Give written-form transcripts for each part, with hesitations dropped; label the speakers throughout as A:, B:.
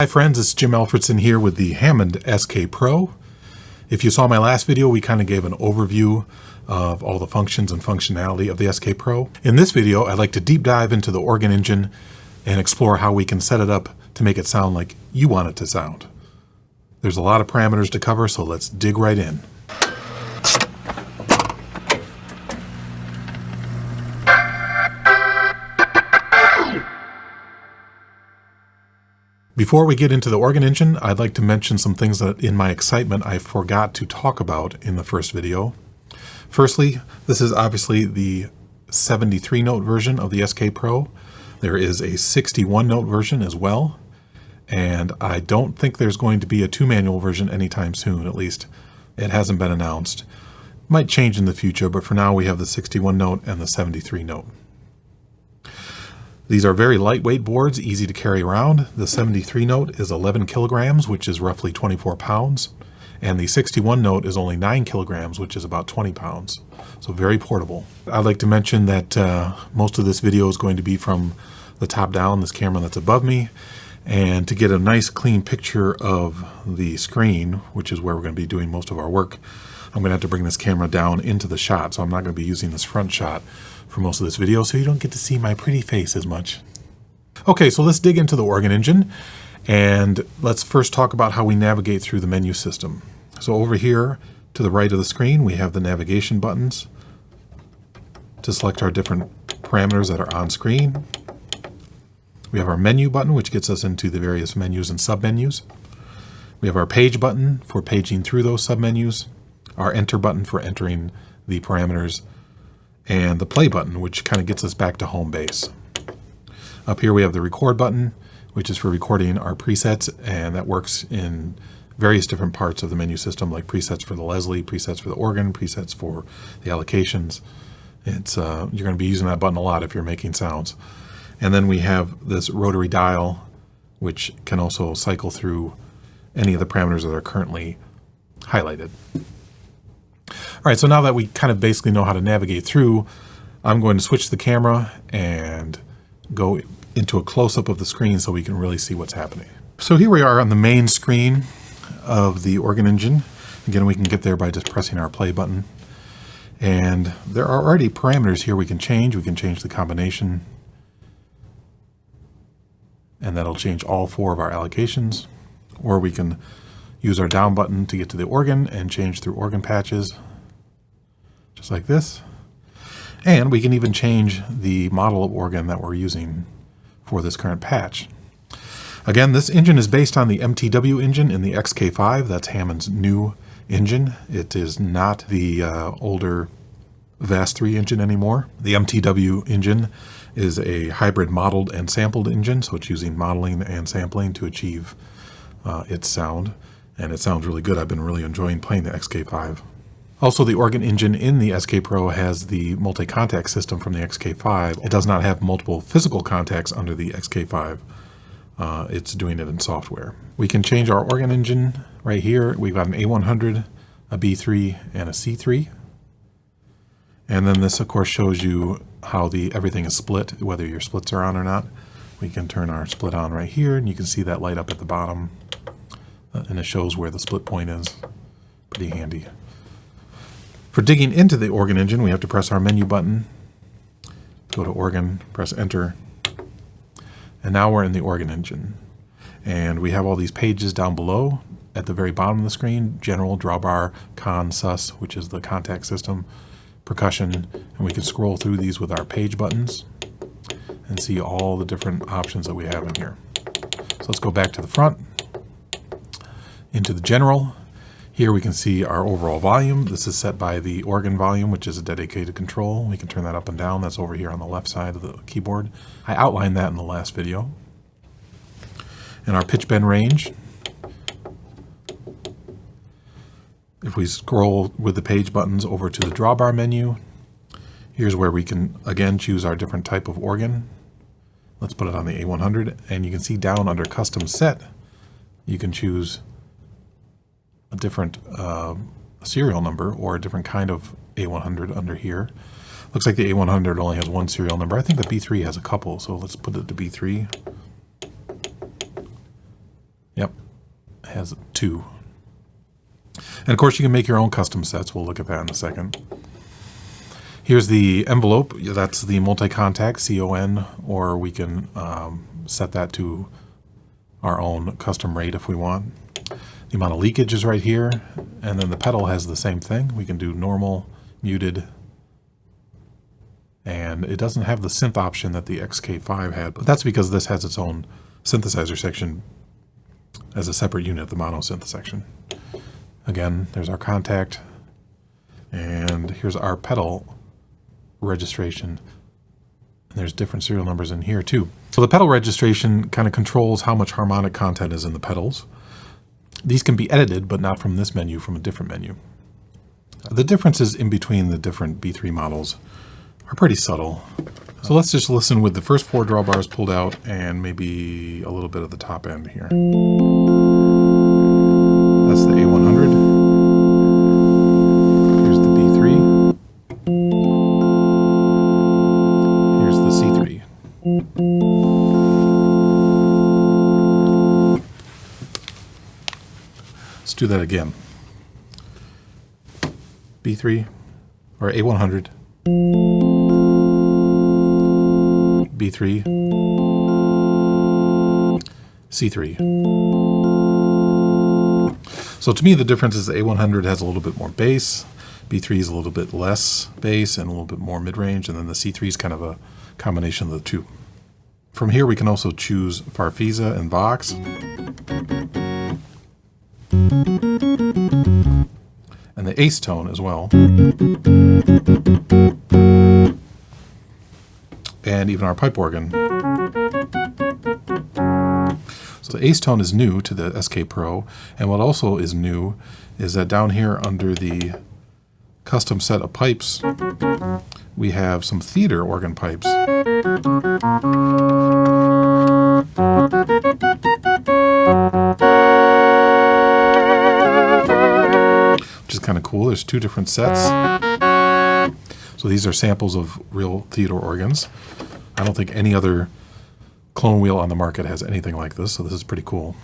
A: friends, it's Jim Alfredson here with the Hammond SK Pro. If you saw my last video, we kind of gave an overview of all the functions and functionality of the SK Pro. In this video, I'd like to deep dive into the organ engine and explore how we can set it up to make it sound like you want it to sound. There's a lot of parameters to cover, so let's dig right in. Before we get into the organ engine, I'd like to mention some things that in my excitement I forgot to talk about in the first video. Firstly, this is obviously the 73 note version of the SK Pro. There is a 61 note version as well, and I don't think there's going to be a 2 manual version anytime soon, at least it hasn't been announced. Might change in the future, but for now we have the 61 note and the 73 note. These are very lightweight boards, easy to carry around. The 73 note is 11 kilograms, which is roughly 24 pounds. And the 61 note is only 9 kilograms, which is about 20 pounds. So very portable. I'd like to mention that most of this video is going to be from the top down, this camera that's above me. And to get a nice clean picture of the screen, which is where we're going to be doing most of our work, I'm going to have to bring this camera down into the shot. So I'm not going to be using this front shot for most of this video, so you don't get to see my pretty face as much. Okay, so let's dig into the organ engine, and let's first talk about how we navigate through the menu system. So over here to the right of the screen, we have the navigation buttons to select our different parameters that are on screen. We have our menu button, which gets us into the various menus and submenus. We have our page button for paging through those submenus, our enter button for entering the parameters, and the play button, which kind of gets us back to home base. Up here we have the record button, which is for recording our presets, and that works in various different parts of the menu system, like presets for the Leslie, presets for the organ, presets for the allocations. It's you're going to be using that button a lot if you're making sounds. And then we have this rotary dial, which can also cycle through any of the parameters that are currently highlighted. All right, so now that we kind of basically know how to navigate through, I'm going to switch the camera and go into a close-up of the screen so we can really see what's happening. So here we are on the main screen of the organ engine. Again, we can get there by just pressing our play button. And there are already parameters here we can change. We can change the combination, and that'll change all 4 of our allocations. Or we can use our down button to get to the organ and change through organ patches, just like this. And we can even change the model of organ that we're using for this current patch. Again, this engine is based on the MTW engine in the XK5. That's Hammond's new engine. It is not the older VAS3 engine anymore. The MTW engine is a hybrid modeled and sampled engine, so it's using modeling and sampling to achieve its sound. And it sounds really good. I've been really enjoying playing the XK5. Also, the organ engine in the SK Pro has the multi-contact system from the XK5. It does not have multiple physical contacts under the XK5. It's doing it in software. We can change our organ engine right here. We've got an A100, a B3, and a C3. And then this, of course, shows you how everything is split, whether your splits are on or not. We can turn our split on right here, and you can see that light up at the bottom. And it shows where the split point is. Pretty handy. For digging into the organ engine, we have to press our menu button, go to organ, press enter, and now we're in the organ engine. And we have all these pages down below at the very bottom of the screen: general, drawbar, con, sus, which is the contact system, percussion, and we can scroll through these with our page buttons and see all the different options that we have in here. So let's go back to the front, into the general. Here we can see our overall volume. This is set by the organ volume, which is a dedicated control. We can turn that up and down. That's over here on the left side of the keyboard. I outlined that in the last video. And our pitch bend range. If we scroll with the page buttons over to the drawbar menu, here's where we can again choose our different type of organ. Let's put it on the A100, and you can see down under custom set, you can choose a different serial number or a different kind of A100 under here. Looks like the A100 only has 1 serial number. I think the B3 has a couple, so let's put it to B3. has 2. And of course you can make your own custom sets. We'll look at that in a second. Here's the envelope. That's the multi-contact, CON, or we can set that to our own custom rate if we want. The amount of leakage is right here, and then the pedal has the same thing. We can do normal, muted, and it doesn't have the synth option that the XK5 had, but that's because this has its own synthesizer section as a separate unit, the monosynth section. Again, there's our contact, and here's our pedal registration. And there's different serial numbers in here too. So the pedal registration kind of controls how much harmonic content is in the pedals. These can be edited, but not from this menu, from a different menu. The differences in between the different B3 models are pretty subtle. So let's just listen with the first 4 drawbars pulled out and maybe a little bit of the top end here. That's the A100. Here's the B3. Here's the C3. Let's do that again. B3 or A100. B3, C3. So to me the difference is the A100 has a little bit more bass, B3 is a little bit less bass and a little bit more mid-range, and then the C3 is kind of a combination of the two. From here we can also choose Farfisa and Vox. And the Ace tone as well. And even our pipe organ. So the Ace tone is new to the SK Pro, and what also is new is that down here under the custom set of pipes, we have some theater organ pipes. Which is kind of cool. There's 2 different sets. So these are samples of real theater organs. I don't think any other clone wheel on the market has anything like this, so this is pretty cool.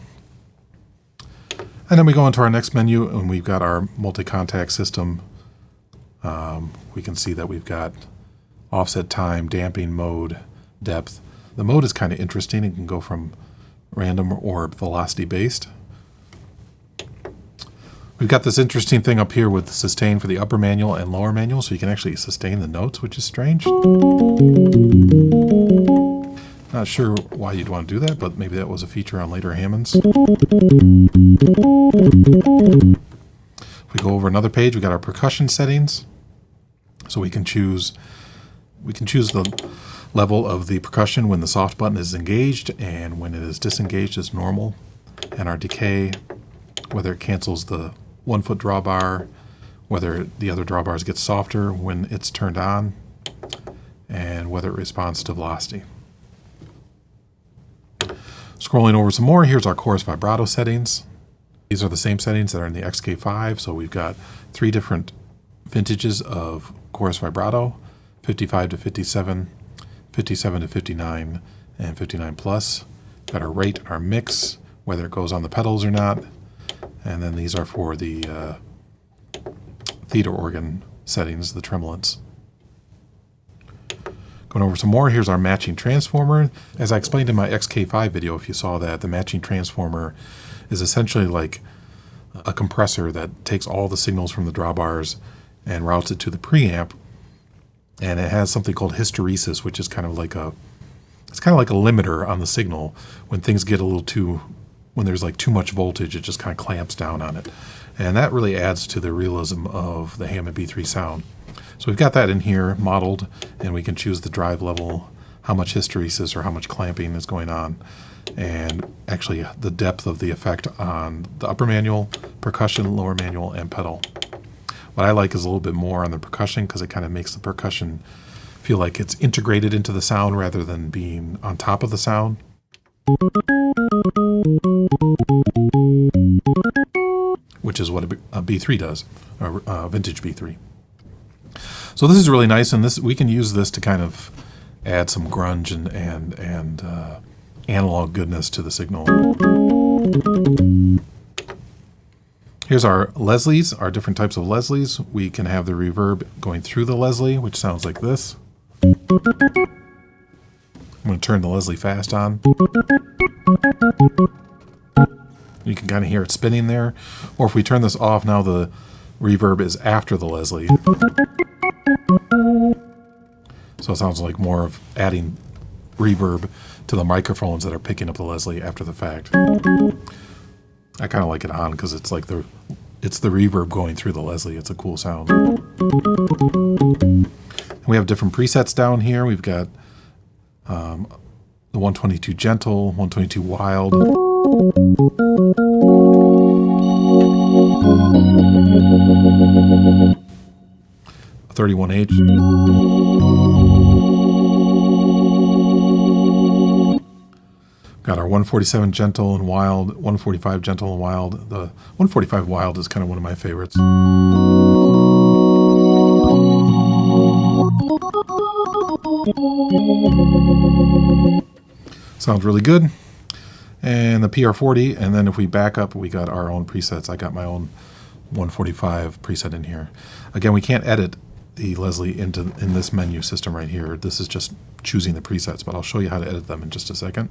A: And then we go into our next menu, and we've got our multi-contact system. We can see that we've got offset time, damping mode, depth. The mode is kind of interesting. It can go from random or velocity based. We've got this interesting thing up here with sustain for the upper manual and lower manual, so you can actually sustain the notes, which is strange. Not sure why you'd want to do that, but maybe that was a feature on later Hammonds. If we go over another page, we got our percussion settings. So we can choose the level of the percussion when the soft button is engaged, and when it is disengaged is normal. And our decay, whether it cancels the 1-foot drawbar, whether the other drawbars get softer when it's turned on, and whether it responds to velocity. Scrolling over some more, here's our chorus vibrato settings. These are the same settings that are in the XK5, so we've got 3 different vintages of chorus vibrato, 55 to 57, 57 to 59, and 59 plus. Got our rate and our mix, whether it goes on the pedals or not. And then these are for the theater organ settings, the tremolants. Going over some more, here's our matching transformer. As I explained in my XK5 video, if you saw that, the matching transformer is essentially like a compressor that takes all the signals from the drawbars and routes it to the preamp. And it has something called hysteresis, which is kind of like a limiter on the signal. When things get a little too, when there's like too much voltage, it just kind of clamps down on it. And that really adds to the realism of the Hammond B3 sound. So we've got that in here modeled, and we can choose the drive level, how much hysteresis or how much clamping is going on, and actually the depth of the effect on the upper manual, percussion, lower manual, and pedal. What I like is a little bit more on the percussion because it kind of makes the percussion feel like it's integrated into the sound rather than being on top of the sound. Which is what a B3 does, a vintage B3. So this is really nice, and we can use this to kind of add some grunge and analog goodness to the signal. Here's our Leslies, our different types of Leslies. We can have the reverb going through the Leslie, which sounds like this. I'm going to turn the Leslie fast on. You can kind of hear it spinning there. Or if we turn this off, now the reverb is after the Leslie. So it sounds like more of adding reverb to the microphones that are picking up the Leslie after the fact. I kind of like it on because it's like it's the reverb going through the Leslie. It's a cool sound. And we have different presets down here. We've got the 122 gentle, 122 wild. 31H. Got our 147 gentle and wild, 145 gentle and wild. The 145 wild is kind of one of my favorites. Sounds really good. And the PR40, and then if we back up, we got our own presets. I got my own 145 preset in here. Again, we can't edit the Leslie in this menu system right here. This is just choosing the presets, but I'll show you how to edit them in just a second.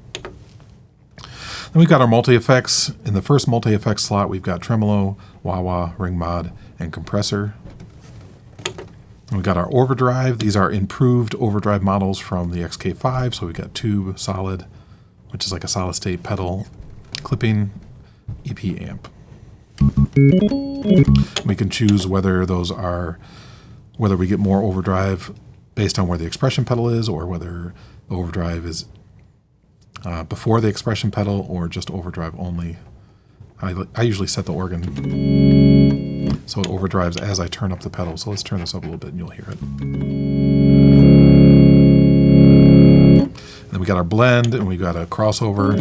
A: Then we've got our multi-effects. In the first multi-effects slot, we've got tremolo, wah-wah, ring mod, and compressor. And we've got our overdrive. These are improved overdrive models from the XK5. So we've got tube, solid, which is like a solid state pedal, clipping, EP amp. We can choose whether we get more overdrive based on where the expression pedal is, or whether the overdrive is before the expression pedal or just overdrive only. I usually set the organ so it overdrives as I turn up the pedal. So let's turn this up a little bit and you'll hear it. And then we got our blend, and we got a crossover,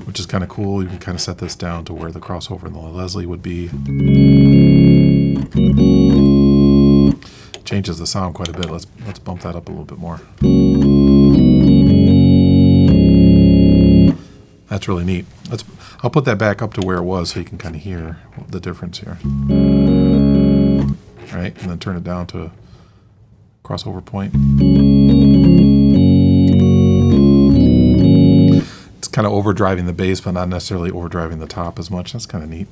A: which is kind of cool. You can kind of set this down to where the crossover and the Leslie would be. Changes the sound quite a bit. Let's bump that up a little bit more. That's really neat. I'll put that back up to where it was so you can kind of hear the difference here. All right, and then turn it down to crossover point. It's kind of overdriving the bass, but not necessarily overdriving the top as much. That's kind of neat.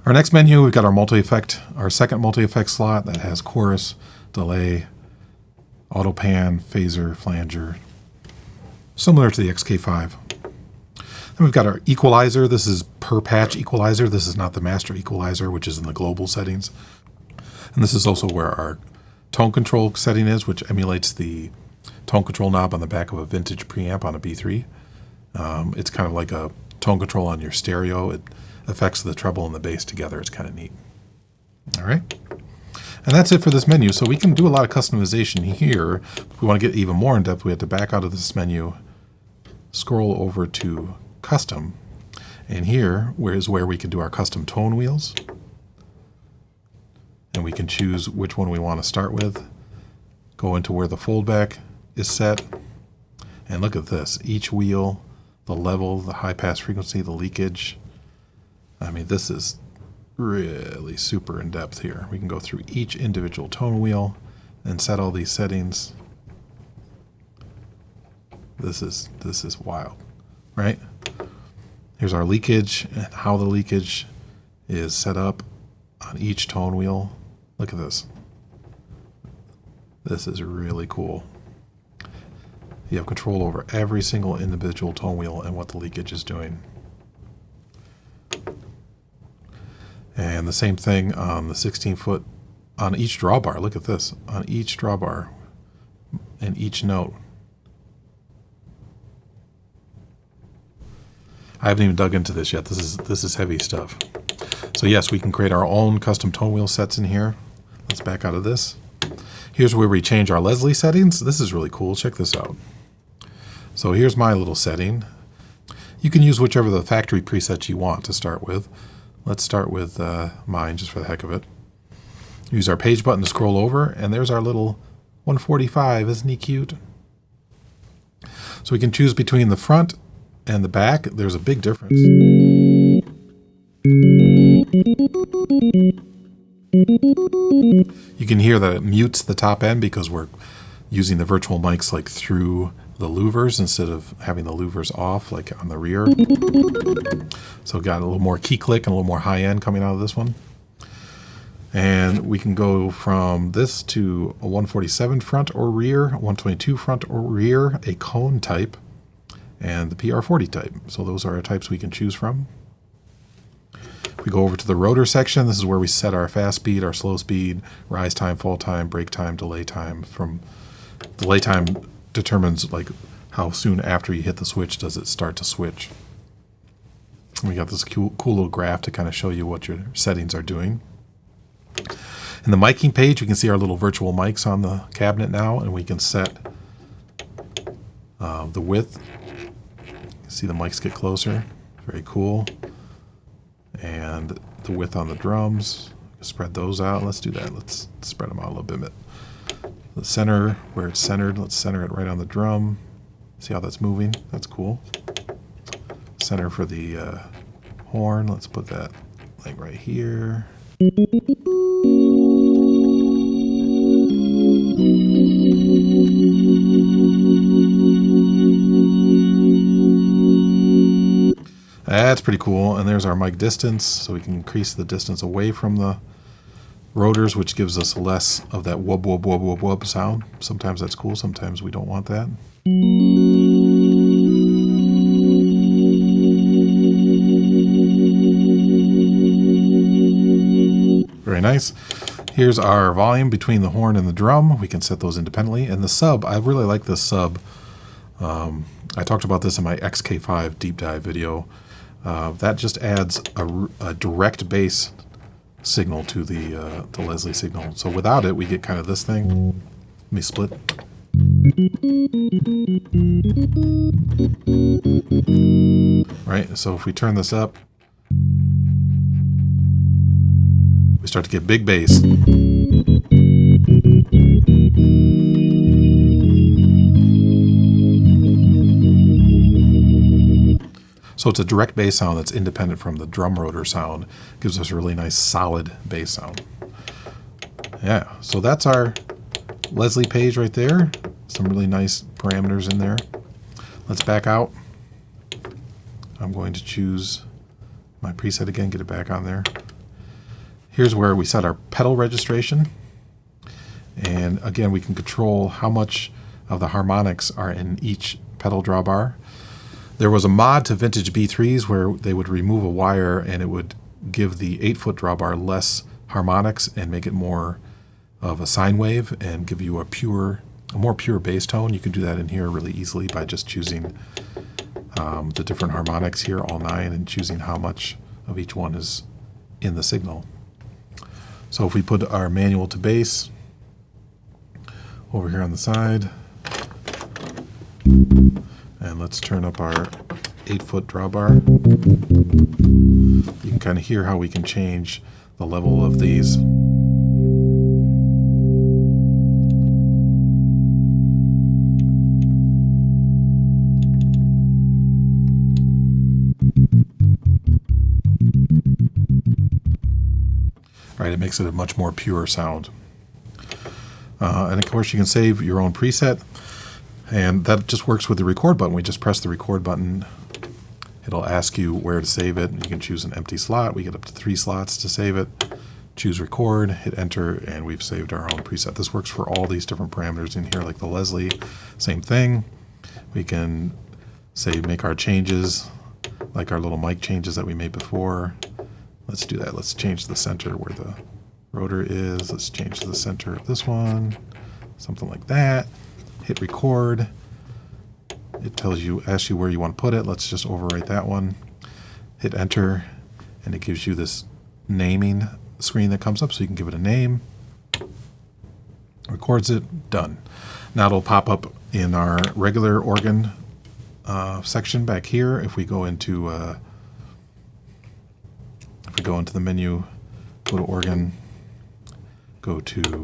A: Our next menu, we've got our multi-effect, our second multi-effect slot that has chorus, delay, auto pan, phaser, flanger, similar to the XK5. Then we've got our equalizer. This is per patch equalizer. This is not the master equalizer, which is in the global settings. And this is also where our tone control setting is, which emulates the tone control knob on the back of a vintage preamp on a B3. It's kind of like a tone control on your stereo. It affects the treble and the bass together. It's kind of neat. All right. And that's it for this menu. So we can do a lot of customization here. If we want to get even more in depth, we have to back out of this menu, scroll over to custom, and here is where we can do our custom tone wheels. And we can choose which one we want to start with, go into where the foldback is set, and look at this. Each wheel, the level, the high pass frequency, the leakage. I mean, this is really super in depth here. We can go through each individual tone wheel and set all these settings. This is wild, right? Here's our leakage and how the leakage is set up on each tone wheel. Look at this. This is really cool. You have control over every single individual tone wheel and what the leakage is doing. And the same thing on the 16-foot, on each drawbar. Look at this. On each drawbar and each note. I haven't even dug into this yet. This is heavy stuff. So yes, we can create our own custom tone wheel sets in here. Let's back out of this. Here's where we change our Leslie settings. This is really cool. Check this out. So here's my little setting. You can use whichever the factory presets you want to start with. Let's start with mine just for the heck of it. Use our page button to scroll over, and there's our little 145. Isn't he cute? So we can choose between the front and the back. There's a big difference. You can hear that it mutes the top end because we're using the virtual mics like through the louvers instead of having the louvers off like on the rear. So got a little more key click and a little more high end coming out of this one. And we can go from this to a 147 front or rear, 122 front or rear, a cone type, and the PR40 type. So those are our types we can choose from. We go over to the rotor section. This is where we set our fast speed, our slow speed, rise time, fall time, break time, delay time. From delay time determines like how soon after you hit the switch does it start to switch. And we got this cool little graph to kind of show you what your settings are doing. In the miking page, we can see our little virtual mics on the cabinet now, and we can set the width. See the mics get closer. Very cool. And the width on the drums. Spread those out. Let's do that. Let's spread them out a little bit. The center, where it's centered, let's center it right on the drum. See how that's moving? That's cool. Center for the horn. Let's put that like right here. That's pretty cool. And there's our mic distance, so we can increase the distance away from the rotors, which gives us less of that wub wub wub wub wub sound. Sometimes that's cool, sometimes we don't want that. Very nice. Here's our volume between the horn and the drum. We can set those independently. And the sub, I really like this sub. I talked about this in my XK5 deep dive video. That just adds a direct bass signal to the Leslie signal. So without it, we get kind of this thing. Let me split. Right, so if we turn this up, we start to get big bass. So it's a direct bass sound that's independent from the drum rotor sound. Gives us a really nice solid bass sound. Yeah, so that's our Leslie page right there. Some really nice parameters in there. Let's back out. I'm going to choose my preset again, get it back on there. Here's where we set our pedal registration. And again, we can control how much of the harmonics are in each pedal drawbar. There was a mod to vintage B3s where they would remove a wire and it would give the 8-foot drawbar less harmonics and make it more of a sine wave and give you a more pure bass tone. You can do that in here really easily by just choosing the different harmonics here, all 9, and choosing how much of each one is in the signal. So if we put our manual to bass over here on the side, and let's turn up our 8-foot drawbar. You can kind of hear how we can change the level of these. Right, it makes it a much more pure sound. And of course you can save your own preset. And that just works with the record button. We just press the record button. It'll ask you where to save it. You can choose an empty slot. We get up to 3 slots to save it. Choose record, hit enter, and we've saved our own preset. This works for all these different parameters in here, like the Leslie. Same thing. We can say make our changes, like our little mic changes that we made before. Let's do that. Let's change the center where the rotor is. Let's change the center of this one. Something like that. Hit record. It asks you where you want to put it. Let's just overwrite that one. Hit enter, and it gives you this naming screen that comes up, so you can give it a name. Records it, done. Now it'll pop up in our regular organ section back here. If we go into the menu, go to organ, go to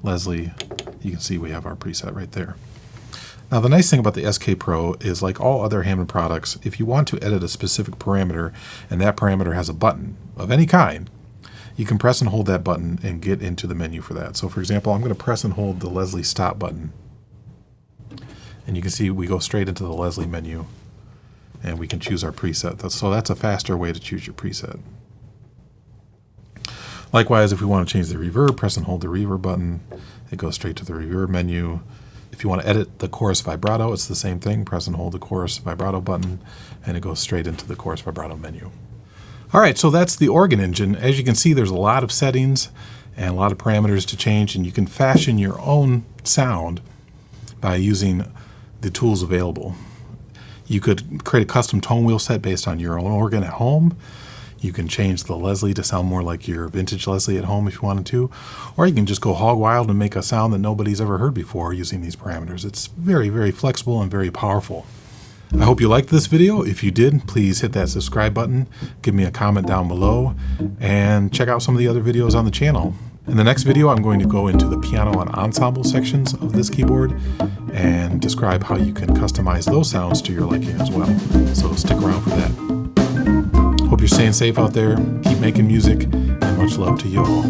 A: Leslie, you can see we have our preset right there. Now the nice thing about the SK Pro is, like all other Hammond products, if you want to edit a specific parameter and that parameter has a button of any kind, you can press and hold that button and get into the menu for that. So for example, I'm going to press and hold the Leslie stop button. And you can see we go straight into the Leslie menu and we can choose our preset. So that's a faster way to choose your preset. Likewise, if we want to change the reverb, press and hold the reverb button. It goes straight to the reverb menu. If you want to edit the chorus vibrato, it's the same thing. Press and hold the chorus vibrato button and it goes straight into the chorus vibrato menu. All right, so that's the organ engine. As you can see, there's a lot of settings and a lot of parameters to change, and you can fashion your own sound by using the tools available. You could create a custom tone wheel set based on your own organ at home. You can change the Leslie to sound more like your vintage Leslie at home if you wanted to, or you can just go hog wild and make a sound that nobody's ever heard before using these parameters. It's very, very flexible and very powerful. I hope you liked this video. If you did, please hit that subscribe button, give me a comment down below, and check out some of the other videos on the channel. In the next video, I'm going to go into the piano and ensemble sections of this keyboard and describe how you can customize those sounds to your liking as well. So stick around for that. Hope you're staying safe out there, keep making music, and much love to you all.